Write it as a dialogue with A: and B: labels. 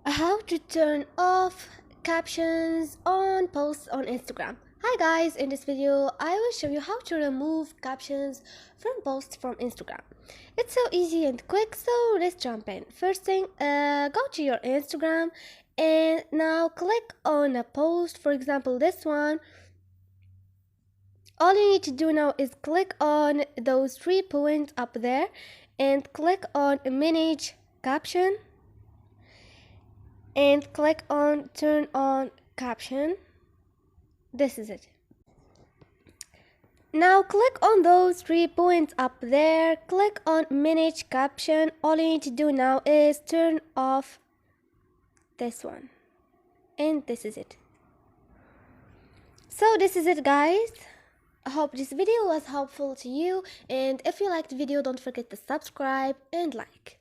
A: How to turn off captions on posts on Instagram. Hi guys, in this video I will show you how to remove captions from posts from Instagram. It's so easy and quick, so let's jump in. First thing, go to your Instagram and now click on a post, for example this one. All you need to do now is click on those 3 points up there and click on manage caption and click on turn on caption. This is it. Now click on those 3 points up there, click on manage caption. All you need to do now is turn off this one, and this is it. So this is it guys. I hope this video was helpful to you, and if you liked the video, don't forget to subscribe and like.